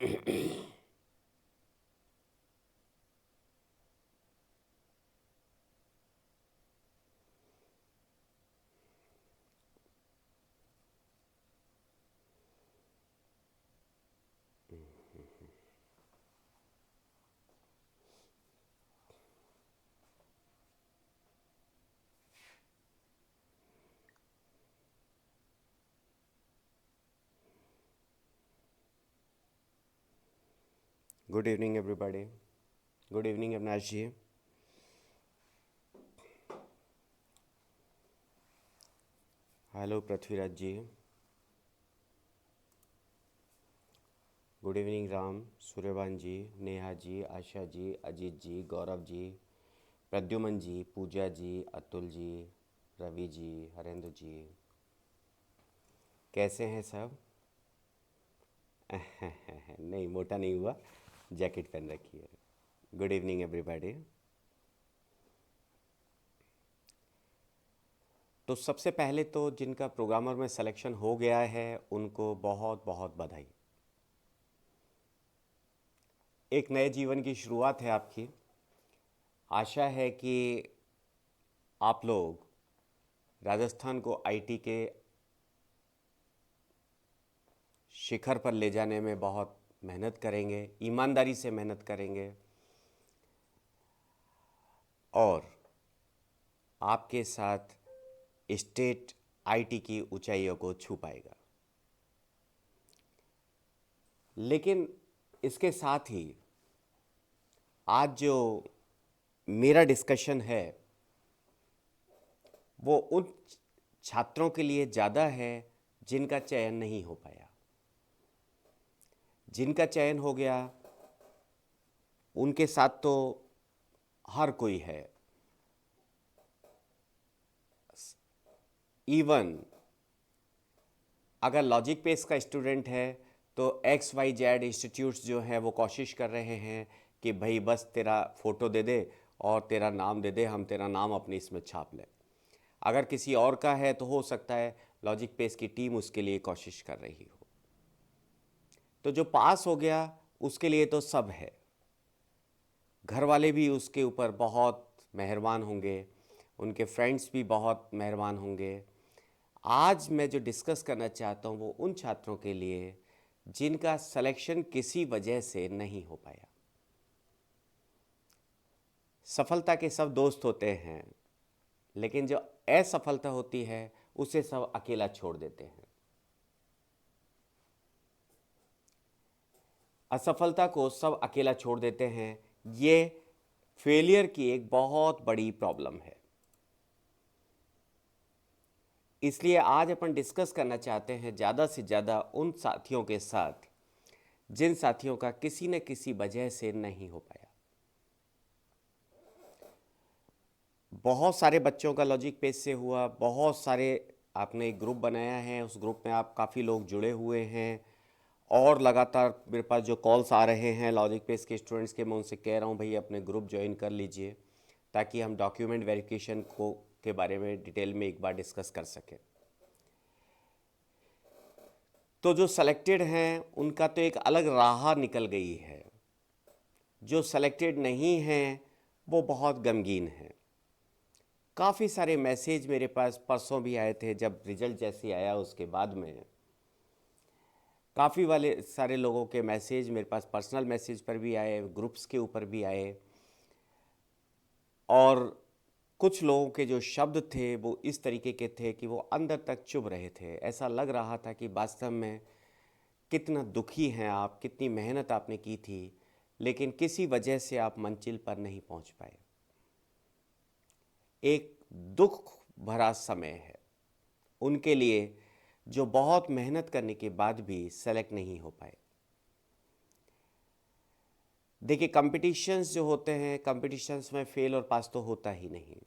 Good evening everybody. Good evening Avinash ji. Hello Prithviraj ji. Good evening Ram, Suryabhan ji, Neha ji, Asha ji, Ajit ji, Gaurav ji, Pradyuman ji, Pooja ji, Atul ji, Ravi ji, Harendra ji. कैसे हैं सब? नहीं, मोटा नहीं हुआ, जैकेट पहन रखी है। Good evening everybody. तो सबसे पहले तो जिनका प्रोग्रामर में सिलेक्शन हो गया है उनको बहुत बहुत बधाई। एक नए जीवन की शुरुआत है आपकी। आशा है कि आप लोग राजस्थान को आईटी के शिखर पर ले जाने में बहुत मेहनत करेंगे, ईमानदारी से मेहनत करेंगे और आपके साथ स्टेट आईटी की ऊंचाइयों को छू पाएगा। लेकिन इसके साथ ही आज जो मेरा डिस्कशन है वो उन छात्रों के लिए ज़्यादा है जिनका चयन नहीं हो पाया। जिनका चयन हो गया उनके साथ तो हर कोई है। इवन अगर लॉजिक पेस का स्टूडेंट है तो XYZ इंस्टीट्यूट्स जो हैं वो कोशिश कर रहे हैं कि भाई बस तेरा फ़ोटो दे दे और तेरा नाम दे दे, हम तेरा नाम अपनी इसमें छाप लें। अगर किसी और का है तो हो सकता है लॉजिक पेस की टीम उसके लिए कोशिश कर रही हो। तो जो पास हो गया उसके लिए तो सब है। घर वाले भी उसके ऊपर बहुत मेहरबान होंगे, उनके फ्रेंड्स भी बहुत मेहरबान होंगे। आज मैं जो डिस्कस करना चाहता हूँ वो उन छात्रों के लिए जिनका सिलेक्शन किसी वजह से नहीं हो पाया। सफलता के सब दोस्त होते हैं, लेकिन जो असफलता होती है उसे सब अकेला छोड़ देते हैं। असफलता को सब अकेला छोड़ देते हैं। ये फेलियर की एक बहुत बड़ी प्रॉब्लम है। इसलिए आज अपन डिस्कस करना चाहते हैं ज़्यादा से ज़्यादा उन साथियों के साथ जिन साथियों का किसी न किसी वजह से नहीं हो पाया। बहुत सारे बच्चों का लॉजिक पेज से हुआ, बहुत सारे आपने एक ग्रुप बनाया है, उस ग्रुप में आप काफ़ी लोग जुड़े हुए हैं और लगातार मेरे पास जो कॉल्स आ रहे हैं लॉजिक पेज के स्टूडेंट्स के, मैं उनसे कह रहा हूँ भाई अपने ग्रुप ज्वाइन कर लीजिए ताकि हम डॉक्यूमेंट वेरिफिकेशन को के बारे में डिटेल में एक बार डिस्कस कर सकें। तो जो सेलेक्टेड हैं उनका तो एक अलग राह निकल गई है, जो सेलेक्टेड नहीं हैं वो बहुत गमगीन हैं। काफ़ी सारे मैसेज मेरे पास परसों भी आए थे, जब रिजल्ट जैसे आया उसके बाद में काफ़ी वाले सारे लोगों के मैसेज मेरे पास पर्सनल मैसेज पर भी आए, ग्रुप्स के ऊपर भी आए और कुछ लोगों के जो शब्द थे वो इस तरीके के थे कि वो अंदर तक चुभ रहे थे। ऐसा लग रहा था कि वास्तव में कितना दुखी हैं आप, कितनी मेहनत आपने की थी लेकिन किसी वजह से आप मंजिल पर नहीं पहुंच पाए। एक दुख भरा समय है उनके लिए जो बहुत मेहनत करने के बाद भी सेलेक्ट नहीं हो पाए। देखिए, कंपटीशंस जो होते हैं, कंपटीशंस में फेल और पास तो होता ही नहीं।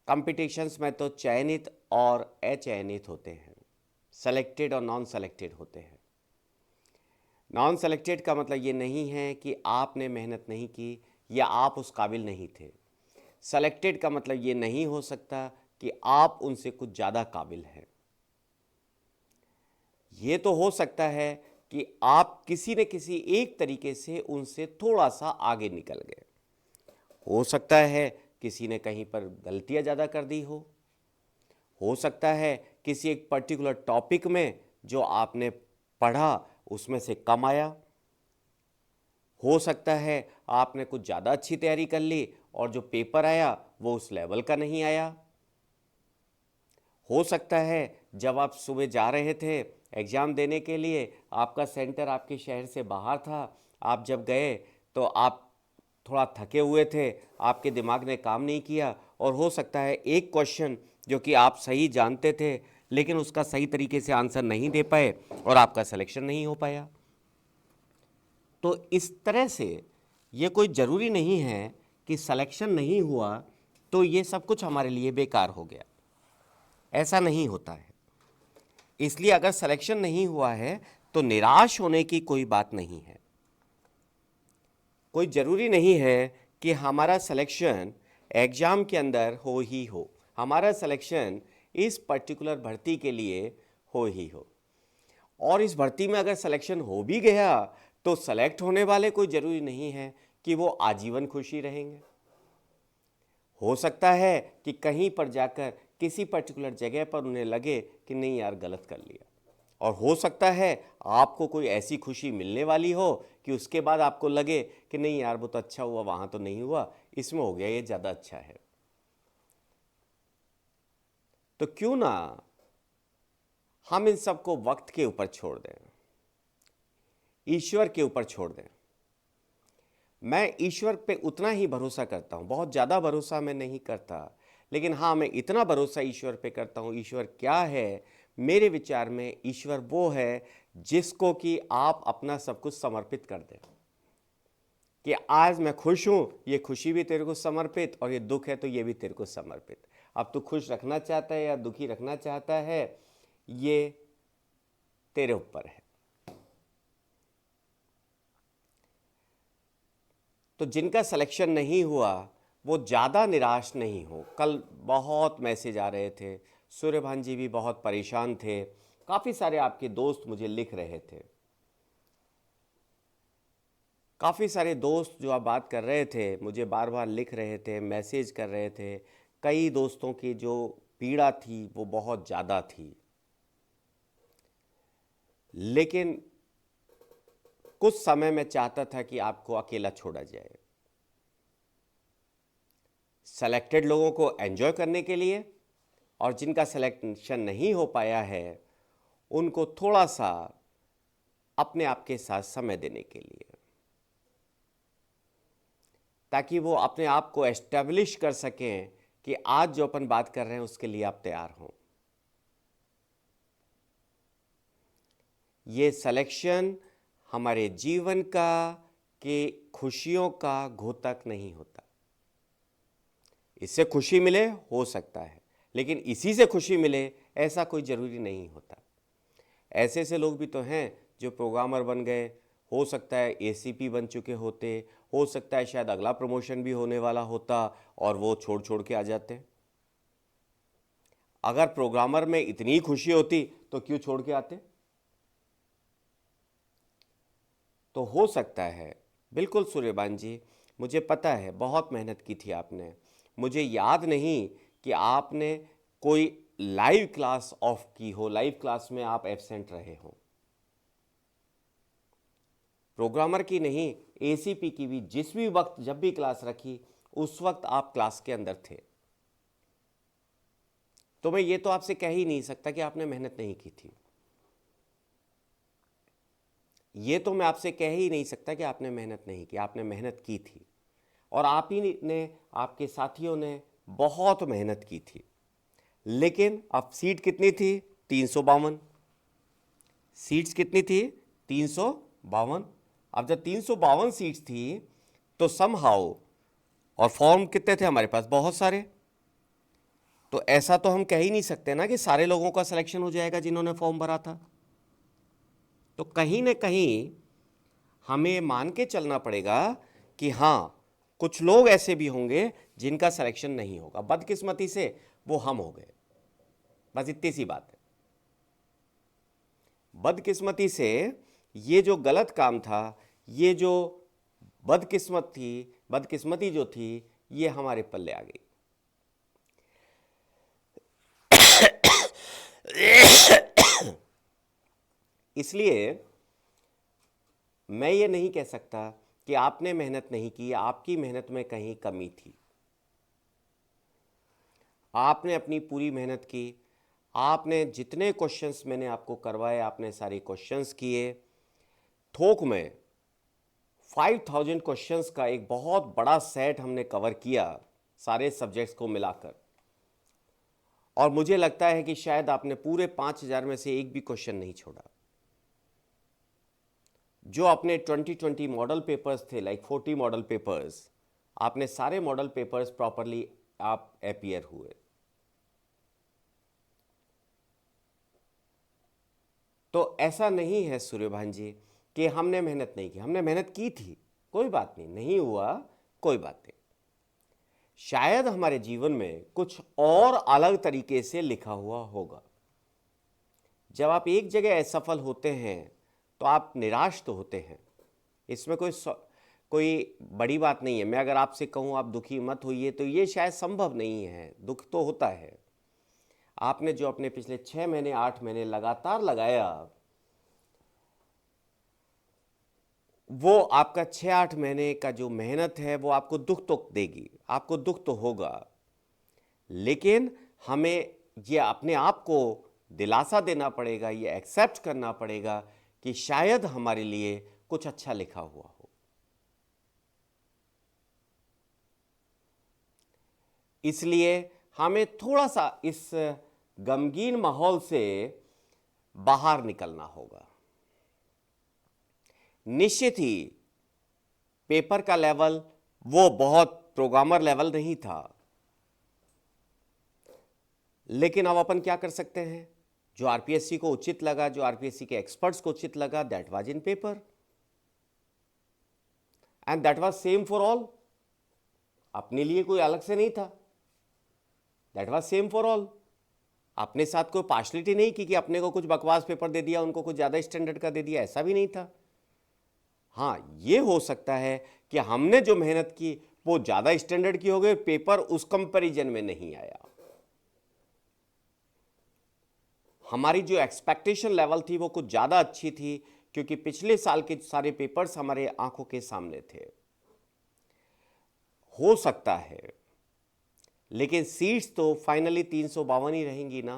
कंपटीशंस में तो चयनित और अचयनित होते हैं, सेलेक्टेड और नॉन सेलेक्टेड होते हैं। नॉन सेलेक्टेड का मतलब ये नहीं है कि आपने मेहनत नहीं की या आप उस काबिल नहीं थे। सेलेक्टेड का मतलब ये नहीं हो सकता कि आप उनसे कुछ ज़्यादा काबिल हैं। ये तो हो सकता है कि आप किसी न किसी एक तरीके से उनसे थोड़ा सा आगे निकल गए। हो सकता है किसी ने कहीं पर गलतियां ज़्यादा कर दी हो सकता है किसी एक पर्टिकुलर टॉपिक में जो आपने पढ़ा उसमें से कम आया, हो सकता है आपने कुछ ज़्यादा अच्छी तैयारी कर ली और जो पेपर आया वो उस लेवल का नहीं आया। हो सकता है जब आप सुबह जा रहे थे एग्ज़ाम देने के लिए, आपका सेंटर आपके शहर से बाहर था, आप जब गए तो आप थोड़ा थके हुए थे, आपके दिमाग ने काम नहीं किया और हो सकता है एक क्वेश्चन जो कि आप सही जानते थे लेकिन उसका सही तरीके से आंसर नहीं दे पाए और आपका सिलेक्शन नहीं हो पाया। तो इस तरह से ये कोई ज़रूरी नहीं है कि सिलेक्शन नहीं हुआ तो ये सब कुछ हमारे लिए बेकार हो गया, ऐसा नहीं होता है। इसलिए अगर सिलेक्शन नहीं हुआ है तो निराश होने की कोई बात नहीं है। कोई ज़रूरी नहीं है कि हमारा सिलेक्शन एग्ज़ाम के अंदर हो ही हो, हमारा सिलेक्शन इस पर्टिकुलर भर्ती के लिए हो ही हो। और इस भर्ती में अगर सिलेक्शन हो भी गया तो सेलेक्ट होने वाले कोई ज़रूरी नहीं है कि वो आजीवन खुशी रहेंगे। हो सकता है कि कहीं पर जाकर किसी पर्टिकुलर जगह पर उन्हें लगे कि नहीं यार गलत कर लिया, और हो सकता है आपको कोई ऐसी खुशी मिलने वाली हो कि उसके बाद आपको लगे कि नहीं यार वो तो अच्छा हुआ, वहाँ तो नहीं हुआ, इसमें हो गया, ये ज़्यादा अच्छा है। तो क्यों ना हम इन सबको वक्त के ऊपर छोड़ दें, ईश्वर के ऊपर छोड़ दें। मैं ईश्वर पे उतना ही भरोसा करता हूँ, बहुत ज़्यादा भरोसा मैं नहीं करता, लेकिन हाँ मैं इतना भरोसा ईश्वर पे करता हूँ। ईश्वर क्या है? मेरे विचार में ईश्वर वो है जिसको कि आप अपना सब कुछ समर्पित कर दें कि आज मैं खुश हूँ, ये खुशी भी तेरे को समर्पित, और ये दुख है तो ये भी तेरे को समर्पित। अब तू खुश रखना चाहता है या दुखी रखना चाहता है, ये तेरे ऊपर है। तो जिनका सिलेक्शन नहीं हुआ वो ज़्यादा निराश नहीं हो। कल बहुत मैसेज आ रहे थे, सूर्यभान जी भी बहुत परेशान थे, काफ़ी सारे आपके दोस्त मुझे लिख रहे थे, काफ़ी सारे दोस्त जो आप बात कर रहे थे मुझे बार बार लिख रहे थे, मैसेज कर रहे थे। कई दोस्तों की जो पीड़ा थी वो बहुत ज़्यादा थी, लेकिन कुछ समय मैं चाहता था कि आपको अकेला छोड़ा जाए, सेलेक्टेड लोगों को एंजॉय करने के लिए, और जिनका सिलेक्शन नहीं हो पाया है उनको थोड़ा सा अपने आप के साथ समय देने के लिए, ताकि वो अपने आप को एस्टेब्लिश कर सकें कि आज जो अपन बात कर रहे हैं उसके लिए आप तैयार हों। ये सिलेक्शन हमारे जीवन का के खुशियों का घोतक नहीं होता। इससे खुशी मिले हो सकता है, लेकिन इसी से खुशी मिले ऐसा कोई ज़रूरी नहीं होता। ऐसे ऐसे लोग भी तो हैं जो प्रोग्रामर बन गए, हो सकता है एसीपी बन चुके होते, हो सकता है शायद अगला प्रमोशन भी होने वाला होता और वो छोड़ छोड़ के आ जाते। अगर प्रोग्रामर में इतनी खुशी होती तो क्यों छोड़ के आते? तो हो सकता है, बिल्कुल सूर्यबान जी, मुझे पता है बहुत मेहनत की थी आपने। मुझे याद नहीं कि आपने कोई लाइव क्लास ऑफ की हो, लाइव क्लास में आप एब्सेंट रहे हो। प्रोग्रामर की नहीं, एसीपी की भी जिस भी वक्त जब भी क्लास रखी उस वक्त आप क्लास के अंदर थे। तो मैं ये तो आपसे कह ही नहीं सकता कि आपने मेहनत नहीं की थी। ये तो मैं आपसे कह ही नहीं सकता कि आपने मेहनत नहीं की, आपने मेहनत की थी। और आप ही ने, आपके साथियों ने बहुत मेहनत की थी। लेकिन अब सीट कितनी थी? 352। सीट्स कितनी थी? 352। अब जब 352 सीट्स थी तो समहाउ, और फॉर्म कितने थे हमारे पास? बहुत सारे। तो ऐसा तो हम कह ही नहीं सकते ना कि सारे लोगों का सिलेक्शन हो जाएगा जिन्होंने फॉर्म भरा था। तो कहीं ना कहीं हमें मान के चलना पड़ेगा कि हाँ, कुछ लोग ऐसे भी होंगे जिनका सिलेक्शन नहीं होगा। बदकिस्मती से वो हम हो गए, बस इतनी सी बात है। बदकिस्मती से ये जो गलत काम था, ये जो बदकिस्मती जो थी, ये हमारे पल्ले आ गई। इसलिए मैं ये नहीं कह सकता कि आपने मेहनत नहीं की, आपकी मेहनत में कहीं कमी थी। आपने अपनी पूरी मेहनत की, आपने जितने क्वेश्चंस मैंने आपको करवाए, आपने सारे क्वेश्चंस किए। थोक में 5000 क्वेश्चंस का एक बहुत बड़ा सेट हमने कवर किया, सारे सब्जेक्ट्स को मिलाकर। और मुझे लगता है कि शायद आपने पूरे 5000 में से एक भी क्वेश्चन नहीं छोड़ा। जो अपने 2020 मॉडल पेपर्स थे, लाइक 40 मॉडल पेपर्स, आपने सारे मॉडल पेपर्स प्रॉपरली आप अपीयर हुए। तो ऐसा नहीं है सूर्यभान जी कि हमने मेहनत नहीं की, हमने मेहनत की थी, कोई बात नहीं, नहीं हुआ कोई बात नहीं। शायद हमारे जीवन में कुछ और अलग तरीके से लिखा हुआ होगा। जब आप एक जगह असफल होते हैं तो आप निराश तो होते हैं, इसमें कोई बड़ी बात नहीं है। मैं अगर आपसे कहूँ आप दुखी मत होइए, तो ये शायद संभव नहीं है। दुख तो होता है। आपने जो अपने पिछले 6 महीने 8 महीने लगातार लगाया, वो आपका 6-8 महीने का जो मेहनत है वो आपको दुख तो देगी, आपको दुख तो होगा। लेकिन हमें ये अपने आप को दिलासा देना पड़ेगा, ये एक्सेप्ट करना पड़ेगा कि शायद हमारे लिए कुछ अच्छा लिखा हुआ हो। इसलिए हमें थोड़ा सा इस गमगीन माहौल से बाहर निकलना होगा। निश्चित ही पेपर का लेवल वो बहुत प्रोग्रामर लेवल नहीं था, लेकिन अब अपन क्या कर सकते हैं? जो आरपीएससी को उचित लगा, जो आरपीएससी के एक्सपर्ट्स को उचित लगा, that was in paper and that was same for all. अपने लिए कोई अलग से नहीं था, that was same for all. अपने साथ कोई पार्शलिटी नहीं की कि अपने को कुछ बकवास पेपर दे दिया, उनको कुछ ज़्यादा स्टैंडर्ड का दे दिया, ऐसा भी नहीं था। हाँ, ये हो सकता है कि हमने जो मेहनत की वो ज़्यादा स्टैंडर्ड की हो गई, पेपर उस कंपैरिजन में नहीं आया। हमारी जो एक्सपेक्टेशन लेवल थी वो कुछ ज़्यादा अच्छी थी, क्योंकि पिछले साल के सारे पेपर्स हमारे आंखों के सामने थे। हो सकता है, लेकिन सीट्स तो फाइनली 352 ही रहेंगी ना।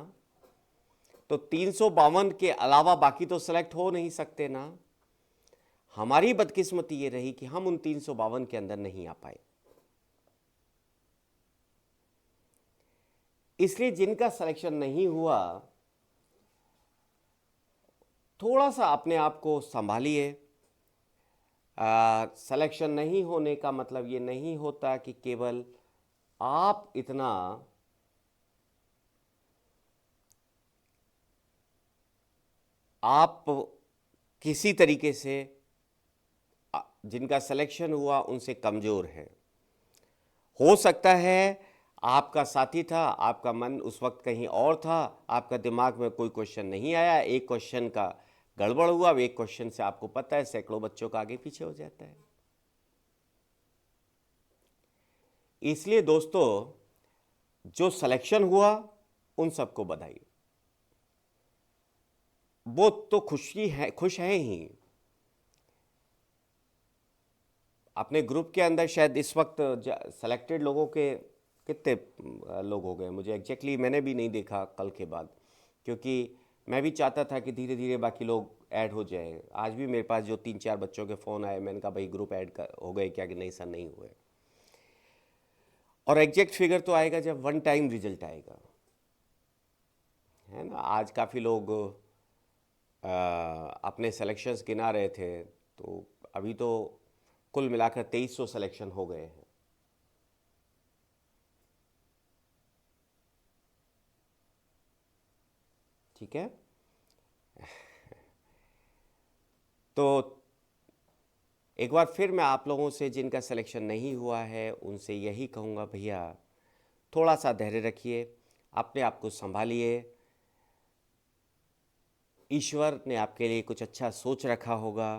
तो 352 के अलावा बाकी तो सेलेक्ट हो नहीं सकते ना। हमारी बदकिस्मती ये रही कि हम उन 352 के अंदर नहीं आ पाए। इसलिए जिनका सिलेक्शन नहीं हुआ, थोड़ा सा अपने आप को संभालिए। सिलेक्शन नहीं होने का मतलब ये नहीं होता कि केवल आप इतना आप किसी तरीके से जिनका सिलेक्शन हुआ उनसे कमज़ोर है। हो सकता है आपका साथी था, आपका मन उस वक्त कहीं और था, आपका दिमाग में कोई क्वेश्चन नहीं आया, एक क्वेश्चन का गड़बड़ हुआ, एक क्वेश्चन से आपको पता है सैकड़ों बच्चों का आगे पीछे हो जाता है। इसलिए दोस्तों, जो सिलेक्शन हुआ उन सबको बधाई। वो तो खुश हैं ही। अपने ग्रुप के अंदर शायद इस वक्त सेलेक्टेड लोगों के कितने लोग हो गए, मुझे एग्जैक्टली मैंने भी नहीं देखा कल के बाद, क्योंकि मैं भी चाहता था कि धीरे धीरे बाकी लोग ऐड हो जाए। आज भी मेरे पास जो 3-4 बच्चों के फ़ोन आए, मैंने कहा भाई ग्रुप ऐड हो गए क्या, कि नहीं सर नहीं हुए। और एग्जैक्ट फिगर तो आएगा जब वन टाइम रिजल्ट आएगा, है ना। आज काफ़ी लोग अपने सेलेक्शंस गिना रहे थे, तो अभी तो कुल मिलाकर 2300 सिलेक्शन हो गए हैं। ठीक है। तो एक बार फिर मैं आप लोगों से, जिनका सिलेक्शन नहीं हुआ है, उनसे यही कहूँगा, भैया थोड़ा सा धैर्य रखिए, अपने आप को संभालिए। ईश्वर ने आपके लिए कुछ अच्छा सोच रखा होगा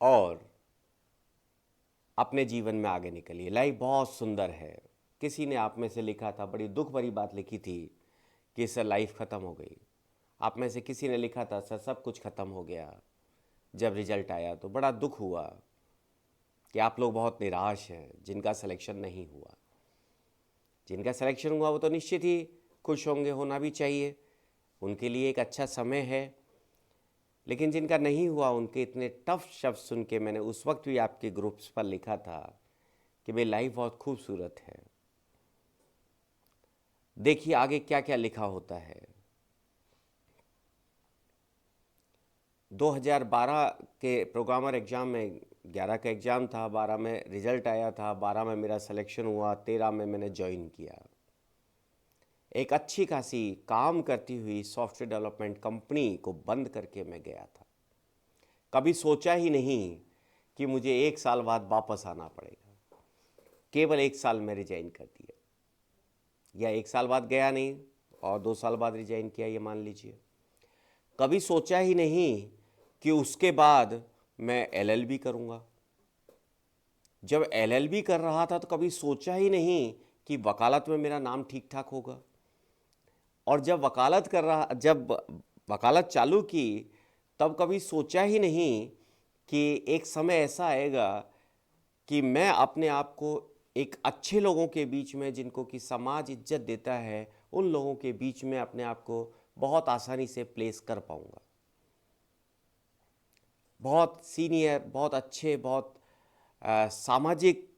और अपने जीवन में आगे निकलिए। लाइफ बहुत सुंदर है। किसी ने आप में से लिखा था, बड़ी दुख भरी बात लिखी थी कि सर लाइफ ख़त्म हो गई। आप में से किसी ने लिखा था सर सब कुछ ख़त्म हो गया। जब रिजल्ट आया तो बड़ा दुख हुआ कि आप लोग बहुत निराश हैं जिनका सिलेक्शन नहीं हुआ। जिनका सिलेक्शन हुआ वो तो निश्चित ही खुश होंगे, होना भी चाहिए, उनके लिए एक अच्छा समय है। लेकिन जिनका नहीं हुआ उनके इतने टफ शब्द सुन के मैंने उस वक्त भी आपके ग्रुप्स पर लिखा था कि भाई लाइफ बहुत खूबसूरत है, देखिए आगे क्या क्या लिखा होता है। 2012 के प्रोग्रामर एग्ज़ाम में 11 का एग्ज़ाम था, 12 में रिज़ल्ट आया था, 12 में मेरा सिलेक्शन हुआ, 13 में मैंने ज्वाइन किया। एक अच्छी खासी काम करती हुई सॉफ्टवेयर डेवलपमेंट कंपनी को बंद करके मैं गया था। कभी सोचा ही नहीं कि मुझे 1 साल बाद वापस आना पड़ेगा। केवल 1 साल में रिजाइन कर दिया, या 1 साल बाद गया नहीं और 2 साल बाद रिजाइन किया, ये मान लीजिए। कभी सोचा ही नहीं कि उसके बाद मैं एलएलबी करूँगा। जब एलएलबी कर रहा था तो कभी सोचा ही नहीं कि वकालत में मेरा नाम ठीक ठाक होगा। और जब वकालत चालू की तब कभी सोचा ही नहीं कि एक समय ऐसा आएगा कि मैं अपने आप को एक अच्छे लोगों के बीच में, जिनको कि समाज इज्जत देता है, उन लोगों के बीच में अपने आप को बहुत आसानी से प्लेस कर पाऊंगा। बहुत सीनियर, बहुत अच्छे, बहुत सामाजिक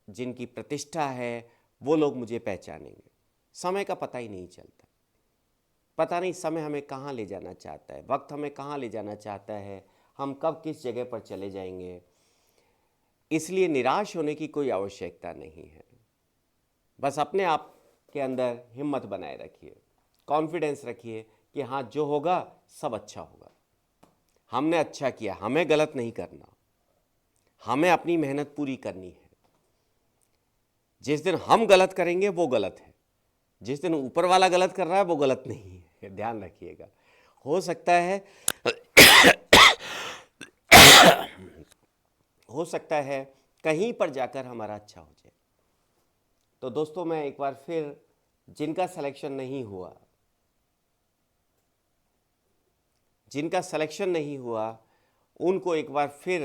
जिनकी प्रतिष्ठा है वो लोग मुझे पहचानेंगे। समय का पता ही नहीं चलता। पता नहीं समय हमें कहाँ ले जाना चाहता है, वक्त हमें कहाँ ले जाना चाहता है, हम कब किस जगह पर चले जाएंगे। इसलिए निराश होने की कोई आवश्यकता नहीं है। बस अपने आप के अंदर हिम्मत बनाए रखिए, कॉन्फिडेंस रखिए कि हाँ जो होगा सब अच्छा होगा। हमने अच्छा किया, हमें गलत नहीं करना, हमें अपनी मेहनत पूरी करनी है। जिस दिन हम गलत करेंगे वो गलत है, जिस दिन ऊपर वाला गलत कर रहा है वो गलत नहीं है, ध्यान रखिएगा। हो सकता है हो सकता है कहीं पर जाकर हमारा अच्छा हो जाए। तो दोस्तों मैं एक बार फिर जिनका सिलेक्शन नहीं हुआ, जिनका सिलेक्शन नहीं हुआ उनको एक बार फिर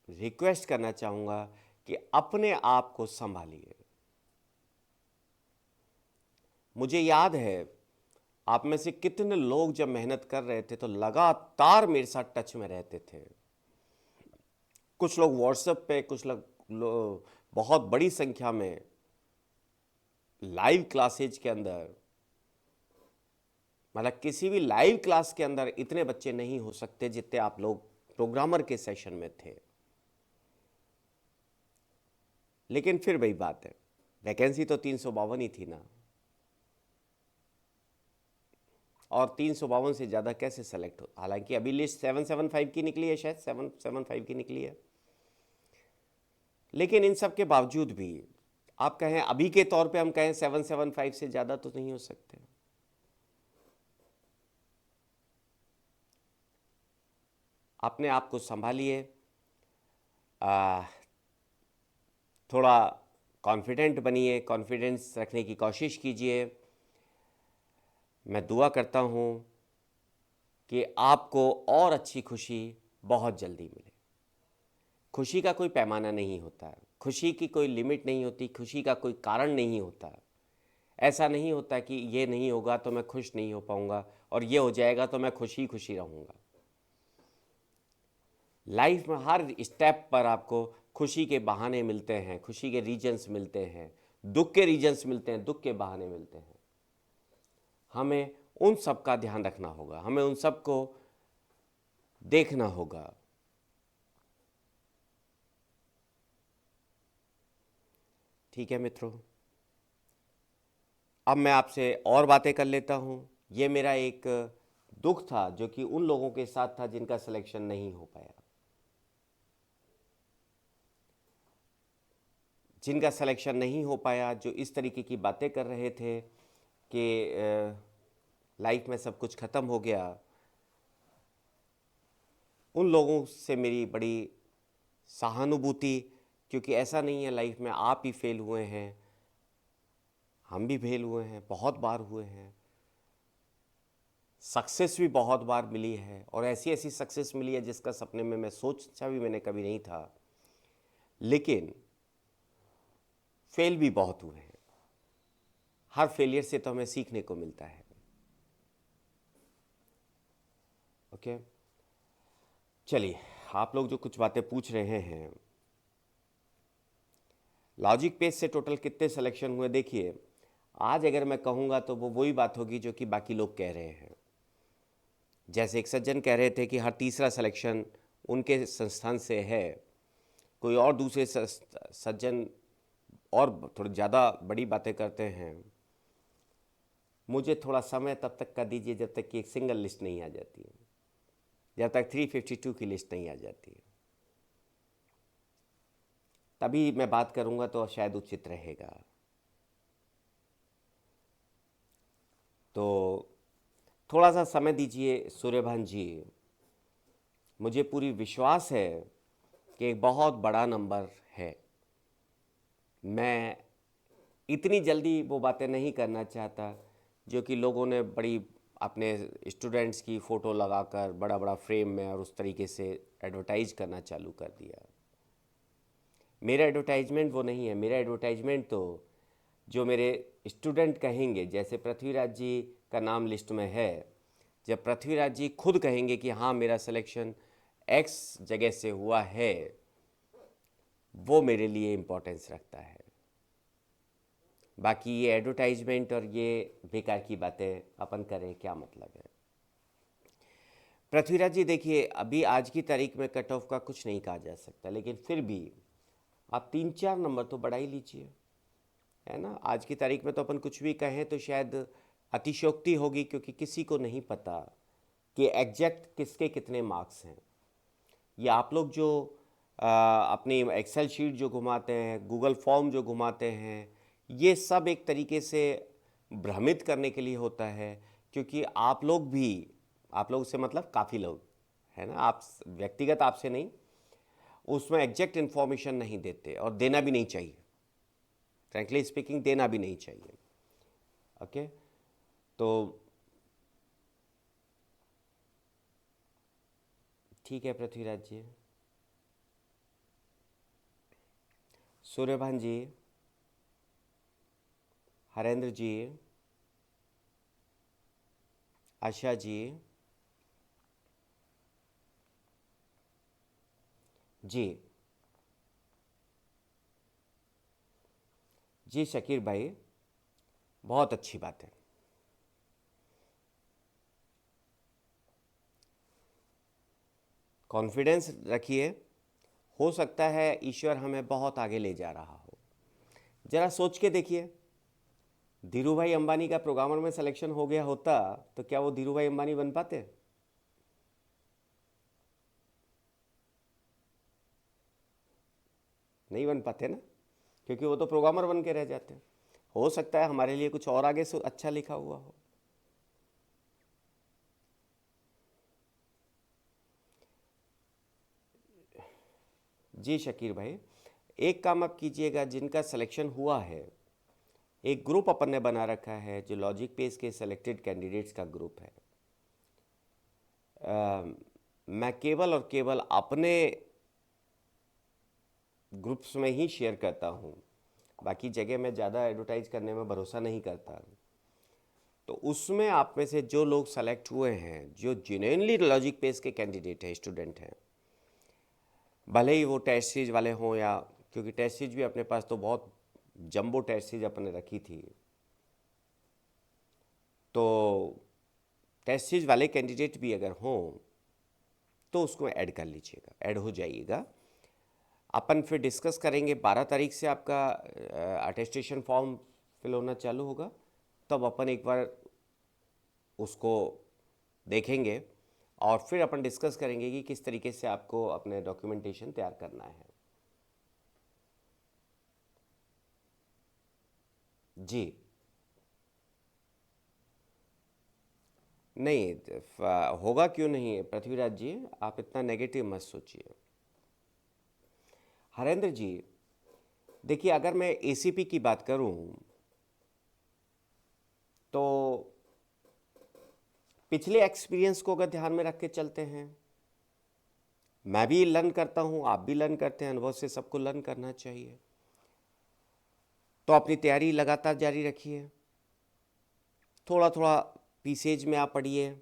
रिक्वेस्ट करना चाहूँगा कि अपने आप को संभालिए। मुझे याद है आप में से कितने लोग जब मेहनत कर रहे थे तो लगातार मेरे साथ टच में रहते थे। कुछ लोग व्हाट्सएप पे, कुछ लोग बहुत बड़ी संख्या में लाइव क्लासेज के अंदर, मतलब किसी भी लाइव क्लास के अंदर इतने बच्चे नहीं हो सकते जितने आप लोग प्रोग्रामर के सेशन में थे। लेकिन फिर वही बात है, वैकेंसी तो 352 ही थी ना, और 352 से ज़्यादा कैसे सेलेक्ट हो। हालांकि अभी लिस्ट 775 की निकली है, शायद 775 की निकली है। लेकिन इन सब के बावजूद भी आप कहें अभी के तौर पे, हम कहें 775 से ज़्यादा तो नहीं हो सकते। अपने आप को संभालिए, थोड़ा कॉन्फिडेंट बनिए, कॉन्फिडेंस रखने की कोशिश कीजिए। मैं दुआ करता हूँ कि आपको और अच्छी खुशी बहुत जल्दी मिले। खुशी का कोई पैमाना नहीं होता है, खुशी की कोई लिमिट नहीं होती, खुशी का कोई कारण नहीं होता। ऐसा नहीं होता कि ये नहीं होगा तो मैं खुश नहीं हो पाऊँगा और ये हो जाएगा तो मैं खुशी खुशी रहूँगा। लाइफ में हर स्टेप पर आपको खुशी के बहाने मिलते हैं, खुशी के रीजन्स मिलते हैं, दुख के रीजन्स मिलते हैं, दुख के बहाने मिलते हैं। हमें उन सब का ध्यान रखना होगा, हमें उन सब को देखना होगा। ठीक है मित्रों, अब मैं आपसे और बातें कर लेता हूँ। ये मेरा एक दुख था जो कि उन लोगों के साथ था जिनका सिलेक्शन नहीं हो पाया। जिनका सिलेक्शन नहीं हो पाया, जो इस तरीके की बातें कर रहे थे कि लाइफ में सब कुछ ख़त्म हो गया, उन लोगों से मेरी बड़ी सहानुभूति, क्योंकि ऐसा नहीं है लाइफ में आप ही फेल हुए हैं, हम भी फेल हुए हैं, बहुत बार हुए हैं। सक्सेस भी बहुत बार मिली है, और ऐसी ऐसी सक्सेस मिली है जिसका सपने में मैं सोचा भी मैंने कभी नहीं था। लेकिन फेल भी बहुत हुए हैं। हर फेलियर से तो हमें सीखने को मिलता है। ओके, चलिए, आप लोग जो कुछ बातें पूछ रहे हैं, लॉजिक पेज से टोटल कितने सिलेक्शन हुए, देखिए आज अगर मैं कहूँगा तो वो वही बात होगी जो कि बाकी लोग कह रहे हैं। जैसे एक सज्जन कह रहे थे कि हर तीसरा सिलेक्शन उनके संस्थान से है, कोई और दूसरे सज्जन और थोड़ी ज़्यादा बड़ी बातें करते हैं। मुझे थोड़ा समय तब तक का दीजिए जब तक कि एक सिंगल लिस्ट नहीं आ जाती है, जब तक 352 की लिस्ट नहीं आ जाती है, तभी मैं बात करूंगा तो शायद उचित रहेगा। तो थोड़ा सा समय दीजिए सूर्यभान जी। मुझे पूरी विश्वास है कि एक बहुत बड़ा नंबर है। मैं इतनी जल्दी वो बातें नहीं करना चाहता जो कि लोगों ने बड़ी अपने स्टूडेंट्स की फ़ोटो लगाकर बड़ा बड़ा फ्रेम में और उस तरीके से एडवर्टाइज करना चालू कर दिया। मेरा एडवर्टाइजमेंट वो नहीं है। मेरा एडवर्टाइजमेंट तो जो मेरे स्टूडेंट कहेंगे, जैसे पृथ्वीराज जी का नाम लिस्ट में है, जब पृथ्वीराज जी खुद कहेंगे कि हाँ मेरा सिलेक्शन एक्स जगह से हुआ है, वो मेरे लिए इम्पोर्टेंस रखता है। बाकी ये एडवर्टाइजमेंट और ये बेकार की बातें अपन करें क्या मतलब है। पृथ्वीराज जी देखिए, अभी आज की तारीख में कट ऑफ का कुछ नहीं कहा जा सकता, लेकिन फिर भी आप 3-4 नंबर तो बढ़ा ही लीजिए, है ना। आज की तारीख में तो अपन कुछ भी कहें तो शायद अतिशयोक्ति होगी, क्योंकि किसी को नहीं पता कि एग्जैक्ट किसके कितने मार्क्स हैं। ये आप लोग जो अपनी एक्सेल शीट जो घुमाते हैं, गूगल फॉर्म जो घुमाते हैं, ये सब एक तरीके से भ्रमित करने के लिए होता है, क्योंकि आप लोग भी, आप लोग से मतलब काफ़ी लोग, है ना, आप व्यक्तिगत आपसे नहीं, उसमें एग्जैक्ट इन्फॉर्मेशन नहीं देते और देना भी नहीं चाहिए। फ्रैंकली स्पीकिंग देना भी नहीं चाहिए। ओके, तो ठीक है पृथ्वीराज जी। सूर्यभान जी, हरेंद्र जी, आशा जी, जी जी, शकीर भाई, बहुत अच्छी बात है। कॉन्फिडेंस रखिए, हो सकता है ईश्वर हमें बहुत आगे ले जा रहा हो। जरा सोच के देखिए, धीरू भाई अंबानी का प्रोग्रामर में सिलेक्शन हो गया होता तो क्या वो धीरू भाई अंबानी बन पाते? नहीं बन पाते ना, क्योंकि वो तो प्रोग्रामर बन के रह जाते। हो सकता है हमारे लिए कुछ और आगे से अच्छा लिखा हुआ हो। जी शकीर भाई, एक काम आप कीजिएगा, जिनका सिलेक्शन हुआ है, एक ग्रुप अपन ने बना रखा है जो लॉजिक पेज के सेलेक्टेड कैंडिडेट्स का ग्रुप है। मैं केवल और केवल अपने ग्रुप्स में ही शेयर करता हूँ, बाकी जगह मैं ज़्यादा एडवर्टाइज करने में भरोसा नहीं करता। तो उसमें आप में से जो लोग सेलेक्ट हुए हैं, जो जेन्युइनली लॉजिक पेज के कैंडिडेट हैं, स्टूडेंट हैं, भले ही वो टेस्ट सीरीज वाले हों, या क्योंकि टेस्ट सीरीज भी अपने पास तो बहुत जंबो टेस्ट सीरीज अपने रखी थी, तो टेस्ट सीरीज वाले कैंडिडेट भी अगर हों तो उसको ऐड कर लीजिएगा, ऐड हो जाइएगा। अपन फिर डिस्कस करेंगे। 12 तारीख से आपका अटेस्टेशन फॉर्म फिल होना चालू होगा, तब अपन एक बार उसको देखेंगे और फिर अपन डिस्कस करेंगे कि किस तरीके से आपको अपने डॉक्यूमेंटेशन तैयार करना है। जी नहीं, होगा क्यों नहीं पृथ्वीराज जी, आप इतना नेगेटिव मत सोचिए। हरेंद्र जी, देखिए अगर मैं एसीपी की बात करूं तो पिछले एक्सपीरियंस को अगर ध्यान में रख के चलते हैं, मैं भी लर्न करता हूं, आप भी लर्न करते हैं, अनुभव से सबको लर्न करना चाहिए। तो अपनी तैयारी लगातार जारी रखिए, थोड़ा थोड़ा पीसेज में आप पढ़िए,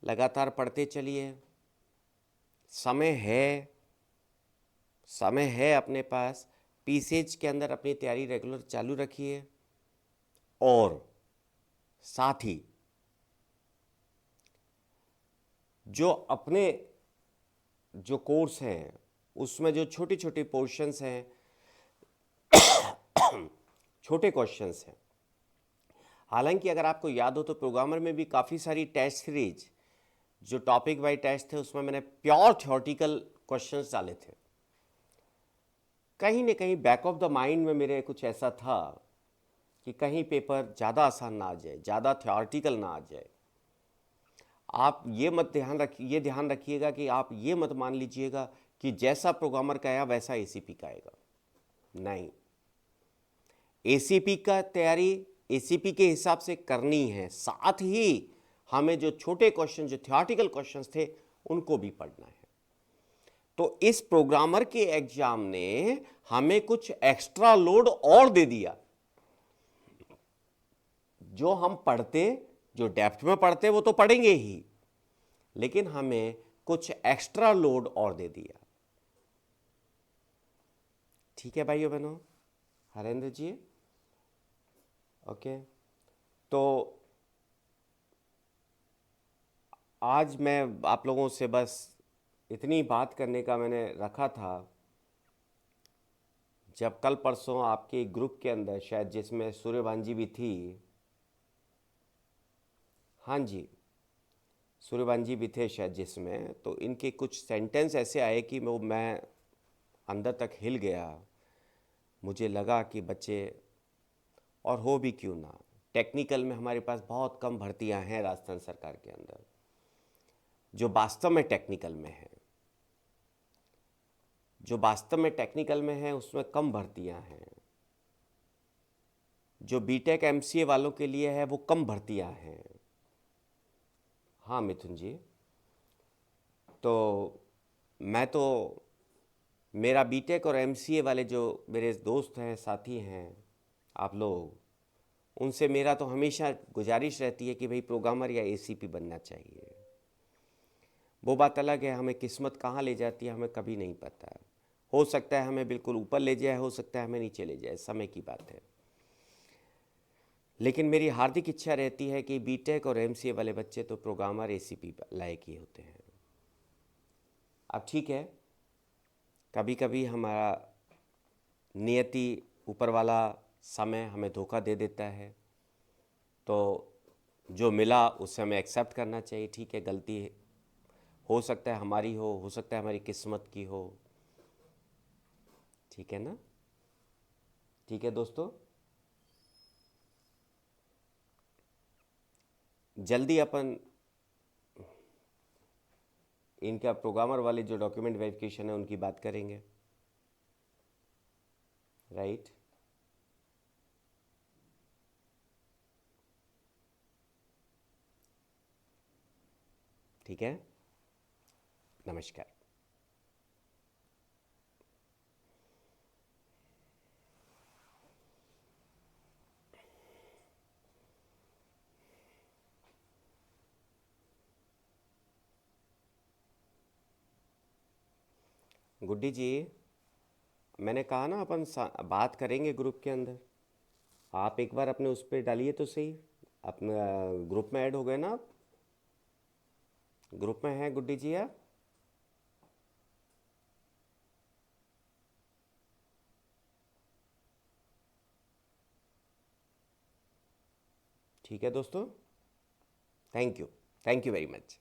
लगातार पढ़ते चलिए। समय है, समय है अपने पास, पीसेज के अंदर अपनी तैयारी रेगुलर चालू रखिए। और साथ ही जो अपने जो कोर्स हैं उसमें जो छोटे छोटे पोर्शंस हैं, छोटे क्वेश्चंस हैं, हालांकि अगर आपको याद हो तो प्रोग्रामर में भी काफ़ी सारी टेस्ट सीरीज जो टॉपिक वाइज टेस्ट थे उसमें मैंने प्योर थ्योरेटिकल क्वेश्चंस डाले थे। कहीं न कहीं बैक ऑफ द माइंड में मेरे कुछ ऐसा था कि कहीं पेपर ज़्यादा आसान ना आ जाए, ज़्यादा थ्योरेटिकल ना आ जाए। आप ये मत ध्यान रखिएगा कि आप ये मत मान लीजिएगा कि जैसा प्रोग्रामर का आया वैसा एसीपी का आएगा। नहीं, एसीपी का तैयारी एसीपी के हिसाब से करनी है, साथ ही हमें जो छोटे क्वेश्चन, जो थ्योरेटिकल क्वेश्चंस थे उनको भी पढ़ना है। तो इस प्रोग्रामर के एग्जाम ने हमें कुछ एक्स्ट्रा लोड और दे दिया। जो हम पढ़ते, जो डेप्थ में पढ़ते वो तो पढ़ेंगे ही, लेकिन हमें कुछ एक्स्ट्रा लोड और दे दिया। ठीक है भाइयों बहनों, हरेंद्र जी, ओके। तो आज मैं आप लोगों से बस इतनी बात करने का मैंने रखा था। जब कल परसों आपके ग्रुप के अंदर शायद जिसमें सूर्यभान जी भी थी, हाँ जी, सूर्यभान जी भी थे शायद जिसमें, तो इनके कुछ सेंटेंस ऐसे आए कि मैं अंदर तक हिल गया। मुझे लगा कि बच्चे, और हो भी क्यों ना, टेक्निकल में हमारे पास बहुत कम भर्तियां हैं राजस्थान सरकार के अंदर, जो वास्तव में टेक्निकल में है, जो वास्तव में टेक्निकल में है उसमें कम भर्तियां हैं। जो बीटेक एमसीए वालों के लिए है वो कम भर्तियां हैं। हाँ मिथुन जी, तो मैं तो, मेरा बीटेक और एमसीए वाले जो मेरे दोस्त हैं, साथी हैं, आप लोग, उनसे मेरा तो हमेशा गुजारिश रहती है कि भाई प्रोग्रामर या एसीपी बनना चाहिए। वो बात अलग है, हमें किस्मत कहाँ ले जाती है हमें कभी नहीं पता। हो सकता है हमें बिल्कुल ऊपर ले जाए, हो सकता है हमें नीचे ले जाए, समय की बात है। लेकिन मेरी हार्दिक इच्छा रहती है कि बीटेक और एमसीए वाले बच्चे तो प्रोग्रामर एसीपी लायक ही होते हैं। अब ठीक है, कभी कभी हमारा नियति, ऊपर वाला समय हमें धोखा दे देता है, तो जो मिला उससे हमें एक्सेप्ट करना चाहिए। ठीक है, गलती हो सकता है हमारी हो सकता है हमारी किस्मत की हो। ठीक है ना? ठीक है दोस्तों, जल्दी अपन इनका प्रोग्रामर वाले जो डॉक्यूमेंट वेरिफिकेशन है उनकी बात करेंगे, राइट? ठीक है, नमस्कार। गुड्डी जी, मैंने कहा ना अपन बात करेंगे ग्रुप के अंदर। आप एक बार अपने उस पर डालिए तो सही, अपने ग्रुप में ऐड हो गए ना आप? ग्रुप में हैं गुड्डी जी आप? ठीक है दोस्तों, thank you, thank you very much.